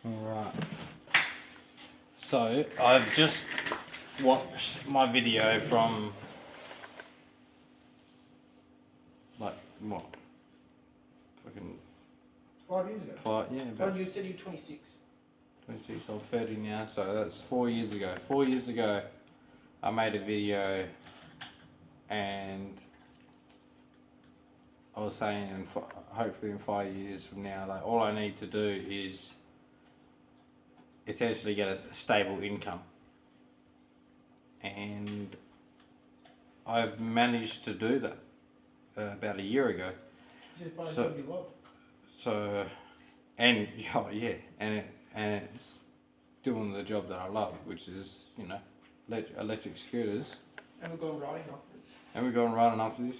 Alright. So, I've just watched my video from, like, what? Fucking 5 years ago. about You said you're 26. 26 or 30 now, so that's 4 years ago. 4 years ago, I made a video and I was saying, hopefully in 5 years from now, like, all I need to do is essentially get a stable income. And I've managed to do that about a year ago. So, and oh yeah, and it's doing the job that I love, which is, you know, electric scooters. And we're going riding after this. And we're going riding after this.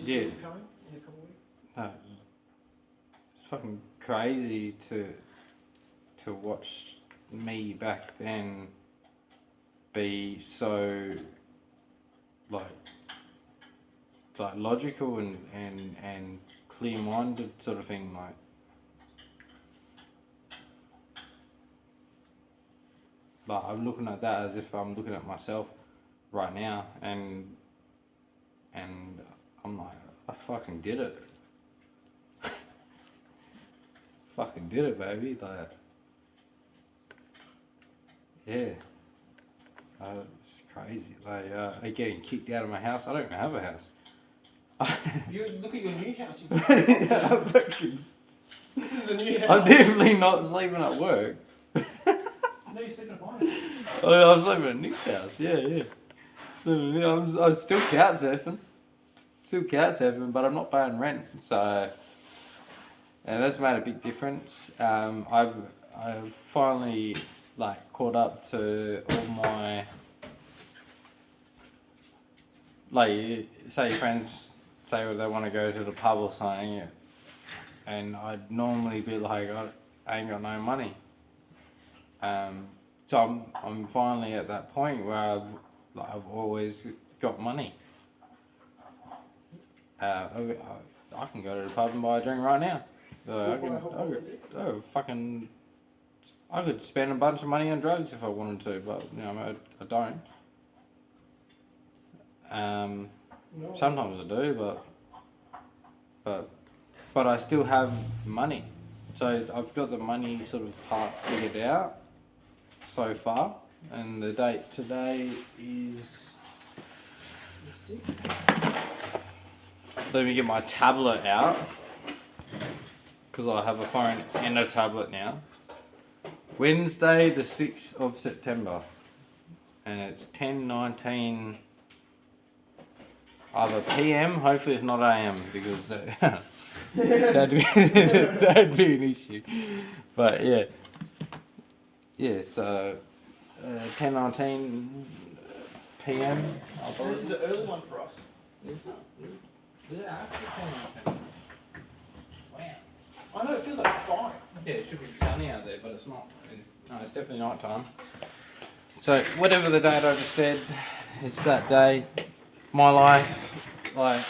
Yeah. Coming in a couple of weeks. No, it's fucking crazy to watch me back then be so like logical and clear-minded sort of thing, like I'm looking at that as if I'm looking at myself right now, and I'm like, I fucking did it. Fucking did it, baby. Like, yeah. It's crazy. Like, getting kicked out of my house. I don't even have a house. You look at your new house. This is the new house. I'm definitely not sleeping at work. No, you're sleeping at mine. I'm sleeping at Nick's house. Yeah. So yeah, I'm still couch surfing. But I'm not paying rent. So, and that's made a big difference. I've finally caught up to all my, say your friends say they want to go to the pub or something, and I'd normally be like, I ain't got no money. So I'm finally at that point where I've always got money. I can go to the pub and buy a drink right now. I could spend a bunch of money on drugs if I wanted to, but you know, I don't. No. Sometimes I do, but I still have money. So I've got the money sort of part figured out so far, and the date today is. Let me get my tablet out, because I have a phone and a tablet now. Wednesday the 6th of September, and it's 10:19 either PM, hopefully it's not AM, because that'd be an issue. But yeah, so 10:19 PM. This is an early one for us. Is it actually 10:19? Wow. I know, it feels like 5. Yeah, it should be sunny out there, but it's not. No, it's definitely night time. So whatever the date I just said, it's that day. My life, I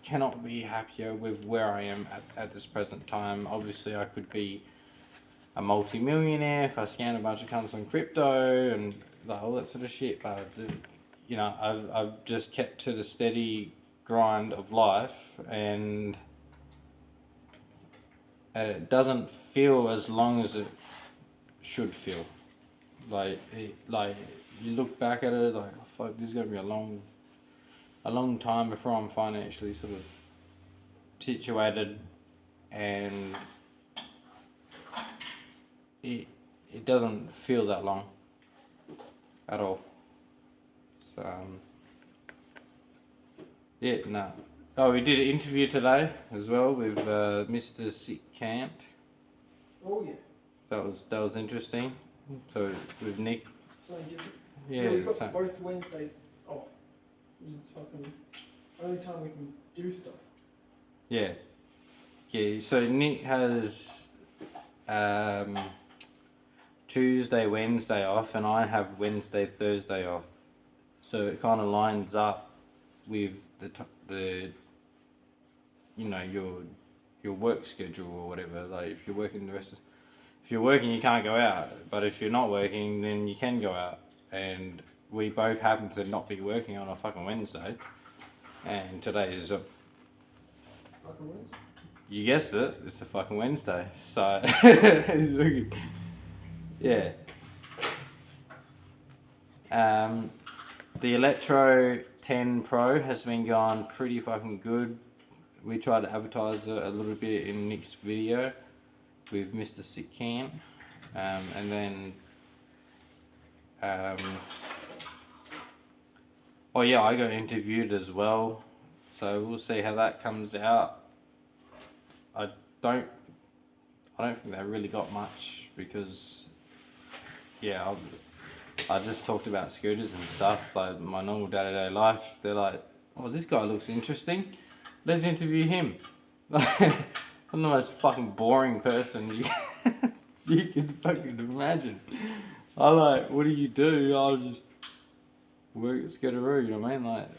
cannot be happier with where I am at this present time. Obviously, I could be a multi-millionaire if I scan a bunch of cunts on crypto and all that sort of shit, but you know, I've just kept to the steady grind of life, and it doesn't feel as long as it should feel. Like you look back at it, like, oh, fuck, this is gonna be a long time before I'm financially sort of situated, and it doesn't feel that long at all. So yeah, no. Oh, we did an interview today as well with Mr. Sick Cant. Oh yeah. That was interesting. So with Nick. Something different. Yeah, we've got both Wednesdays off. It's fucking only time we can do stuff. Yeah. So Nick has Tuesday, Wednesday off, and I have Wednesday, Thursday off. So it kind of lines up with the you know your work schedule or whatever. Like if you're working if you're working, you can't go out. But if you're not working, then you can go out. And we both happen to not be working on a fucking Wednesday, and today is a Fucking wins. you guessed it, it's a fucking Wednesday. So it's fucking, yeah. The Electro 10 Pro has been going pretty fucking good. We tried to advertise it a little bit in Nick's video with Mr. Sick Can. And then oh yeah, I got interviewed as well. So we'll see how that comes out. I don't think they really got much because yeah, I just talked about scooters and stuff, like my normal day-to-day life. They're like, oh, this guy looks interesting. Let's interview him. I'm the most fucking boring person you can fucking imagine. I'm like, what do you do? I'll just work at Scooteroo, you know what I mean? Like,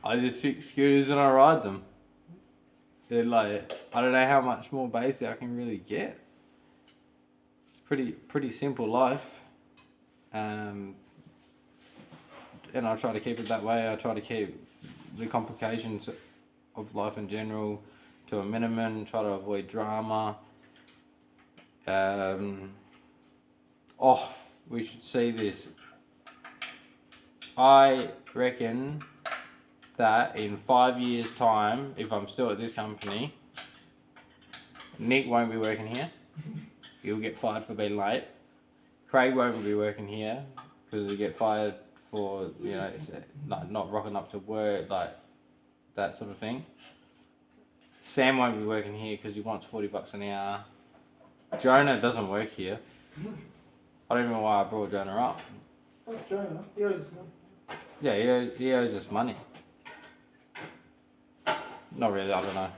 I just fix scooters and I ride them. They're like, I don't know how much more basic I can really get. Pretty simple life, and I try to keep it that way. I try to keep the complications of life in general to a minimum. Try to avoid drama. Oh, we should see this. I reckon that in 5 years' time, if I'm still at this company, Nick won't be working here. He'll get fired for being late. Craig won't be working here because he'll get fired for, you know, like not rocking up to work, like that sort of thing. Sam won't be working here because he wants $40 an hour. Jonah doesn't work here. I don't even know why I brought Jonah up. Fuck Jonah. He owes us money. Yeah, he owes us money. Not really, I don't know.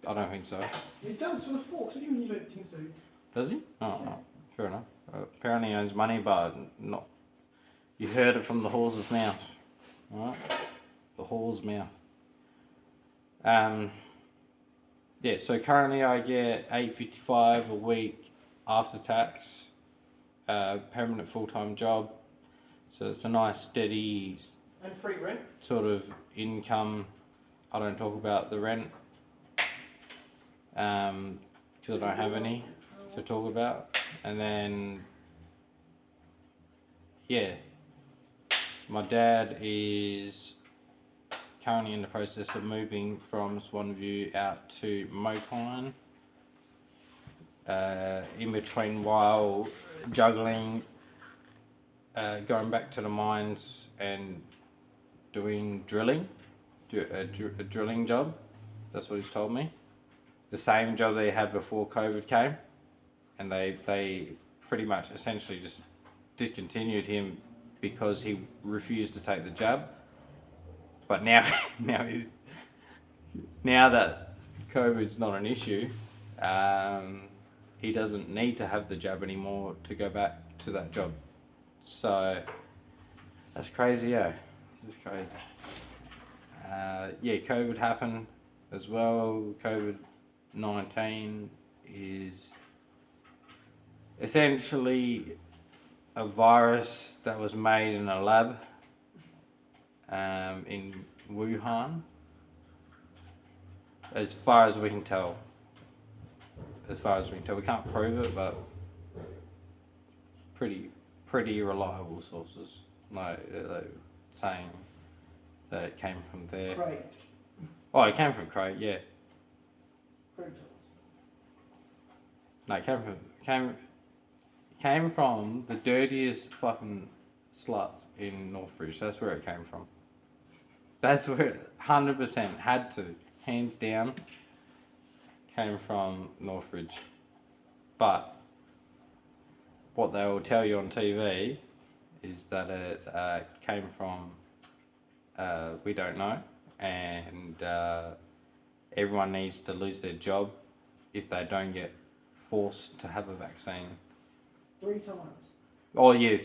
I don't think so. He does for the forks. What do you mean you don't think so? Does he? Oh, fair enough. Apparently he owns money, but not. You heard it from the horse's mouth. Alright? The horse's mouth. Yeah, so currently I get $8.55 a week after tax. Permanent full-time job. So it's a nice steady And free rent. sort of income. I don't talk about the rent. Because I don't have any to talk about. And then, yeah, my dad is currently in the process of moving from Swanview out to Mokine. In between while juggling, going back to the mines and doing drilling, a drilling job. That's what he's told me. The same job they had before COVID came, and they pretty much essentially just discontinued him because he refused to take the jab. But now that COVID's not an issue, he doesn't need to have the jab anymore to go back to that job. So that's crazy, yeah. That's crazy. Yeah, COVID happened as well. COVID-19 is essentially a virus that was made in a lab in Wuhan, as far as we can tell. We can't prove it, but pretty reliable sources like saying that it came from there. Craig. Oh, it came from Craig, yeah. Craig told us. No, it came from the dirtiest fucking sluts in Northbridge. That's where it came from. That's where it 100% had to, hands down, came from Northbridge. But what they will tell you on TV is that it came from we don't know, and everyone needs to lose their job if they don't get forced to have a vaccine. 3 times. Oh yeah,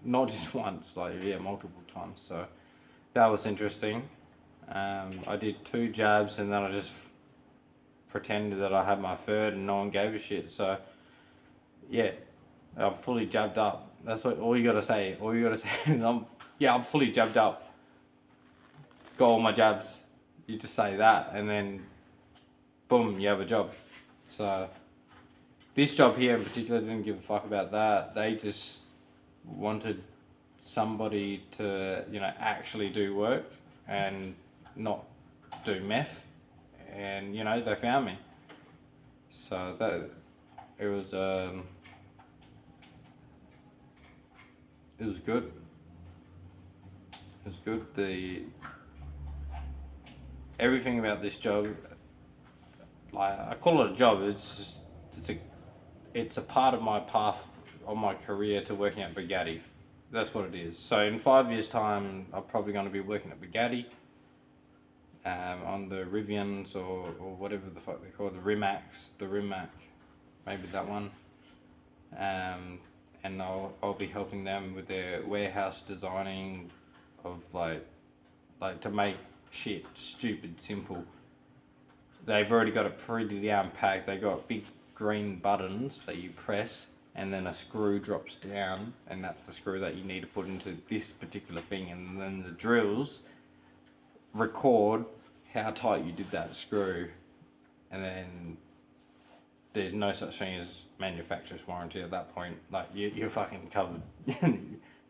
not just once, like yeah, multiple times. So that was interesting. I did 2 jabs and then I just pretended that I had my third and no one gave a shit. So yeah, I'm fully jabbed up. That's what all you gotta say. All you gotta say is I'm fully jabbed up. Got all my jabs. You just say that and then boom, you have a job. So this job here in particular didn't give a fuck about that. They just wanted somebody to, actually do work and not do meth. And, they found me. So that, it was good. It was good. Everything about this job, like, I call it a job, it's a part of my path on my career to working at Bugatti. That's what it is. So in 5 years' time, I'm probably going to be working at Bugatti, on the Rivians or whatever the fuck they call it, the Rimac, maybe that one. And I'll be helping them with their warehouse designing of like to make shit stupid simple. They've already got it pretty down packed. They got big green buttons that you press and then a screw drops down and that's the screw that you need to put into this particular thing, and then the drills record how tight you did that screw, and then there's no such thing as manufacturer's warranty at that point. Like you're fucking covered.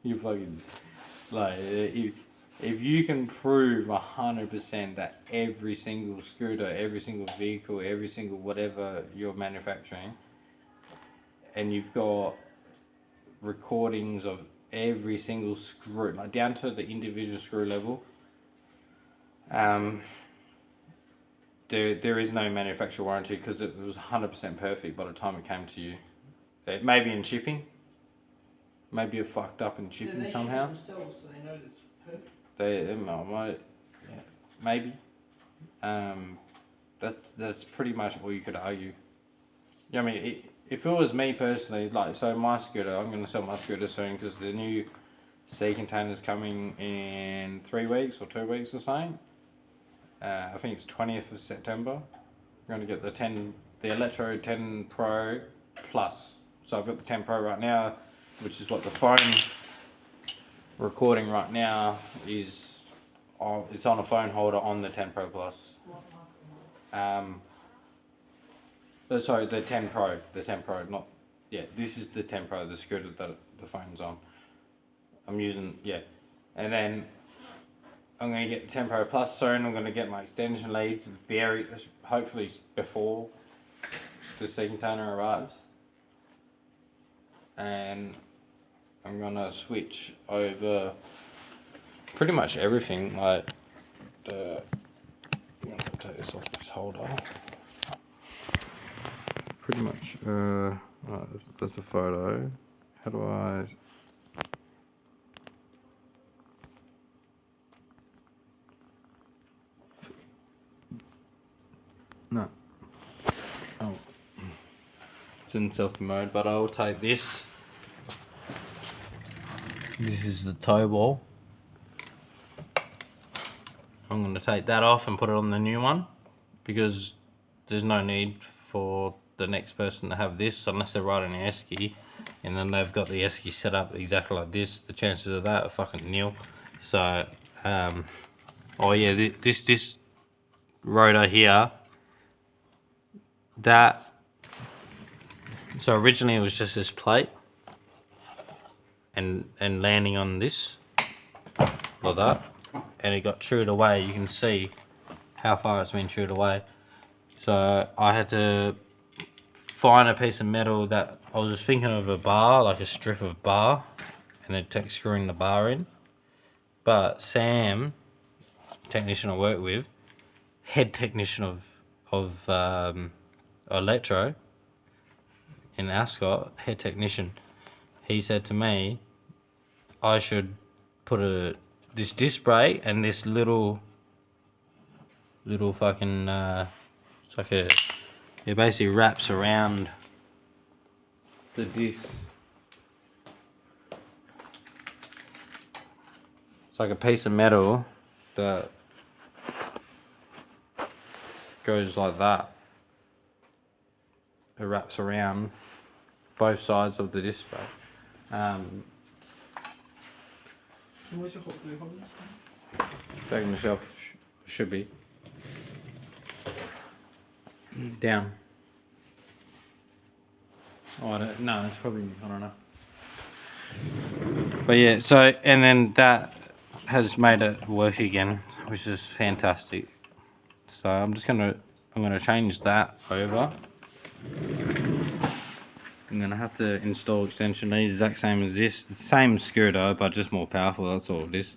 You fucking like if you can prove 100% that every single scooter, every single vehicle, every single whatever you're manufacturing, and you've got recordings of every single screw, like down to the individual screw level, there is no manufacturer warranty because it was 100% perfect by the time it came to you. It may be in shipping, maybe it fucked up in shipping they somehow. Ship themselves, so they know that it's perfect. They might, yeah, maybe. That's pretty much all you could argue. Yeah, I mean, if it was me personally, like, so my scooter, I'm gonna sell my scooter soon because the new sea container's coming in 3 weeks or 2 weeks or something. I think it's 20th of September. I'm gonna get the Electro 10 Pro Plus. So I've got the 10 Pro right now, which is what the phone recording right now is. It's on a phone holder on the 10 Pro Plus. Sorry, the 10 Pro, not, yeah, this is the 10 Pro, the scooter that the phone's on. I'm using, yeah, and then I'm going to get the 10 Pro Plus soon. I'm going to get my extension leads hopefully before the sea container arrives. And I'm going to switch over pretty much everything, like I'm going to take this off this holder. Pretty much, that's a photo. How do I... No. Oh. It's in selfie mode, but I'll take this. This is the toe ball. I'm going to take that off and put it on the new one because there's no need for the next person to have this unless they're riding an esky and then they've got the esky set up exactly like this. The chances of that are fucking nil. So, oh yeah, this rotor here, so originally it was just this plate and landing on this like that, and it got chewed away. You can see how far it's been chewed away. So I had to find a piece of metal that I was just thinking of a bar, like a strip of bar, and then take screwing the bar in. But Sam, technician I work with, head technician of Electro in Ascot, head technician, he said to me I should put this disc brake and this little fucking it's like it basically wraps around the disc It's like a piece of metal that goes like that. It wraps around both sides of the disc brake. Where's your hot glue holders? Back on the shelf, should be. Down. Oh, no, it's probably, I don't know. But yeah, so, and then that has made it work again, which is fantastic. So I'm gonna change that over. I'm gonna have to install extension leads, exact same as this. The same scooter, but just more powerful, that's all it is.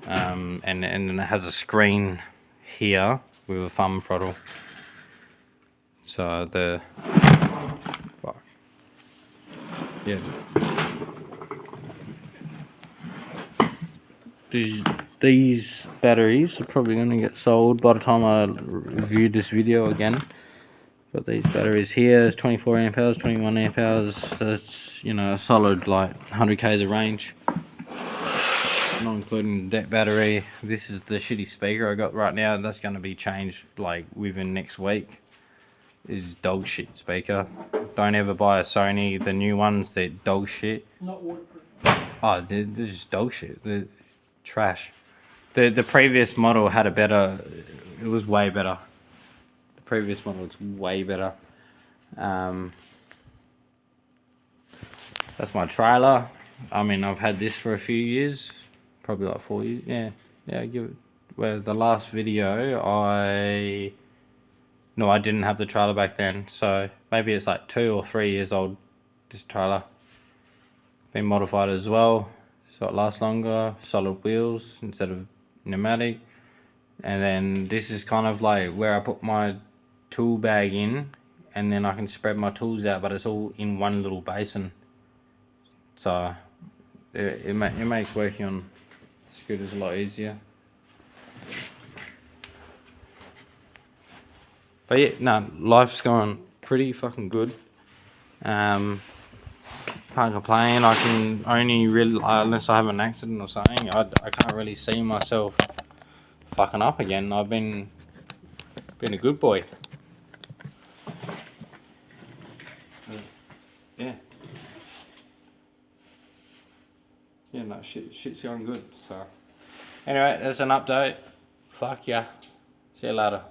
And then it has a screen here with a thumb throttle. So fuck. Yeah. These batteries are probably gonna get sold by the time I review this video again. Got these batteries here, it's 24 amp hours, 21 amp hours, so it's, you know, a solid like 100 k's of range. Not including the deck battery. This is the shitty speaker I got right now, that's going to be changed like within next week. This is dog shit speaker. Don't ever buy a Sony, the new ones, they're dog shit. Not waterproof. Oh, they're just dog shit, they're trash. The previous model had a better, it was way better. The previous model was way better. That's my trailer. I mean, I've had this for a few years, probably like 4 years. Yeah, give it. Well, the last video, I didn't have the trailer back then, so maybe it's like 2 or 3 years old. This trailer been modified as well, so it lasts longer. Solid wheels instead of pneumatic, and then this is kind of like where I put my tool bag in, and then I can spread my tools out, but it's all in one little basin. So it makes working on scooters a lot easier. But yeah, no, life's going pretty fucking good. Can't complain. I can only really, unless I have an accident or something, I can't really see myself fucking up again. I've been a good boy. Yeah. Yeah, no, shit's going good, so. Anyway, that's an update. Fuck yeah. See you later.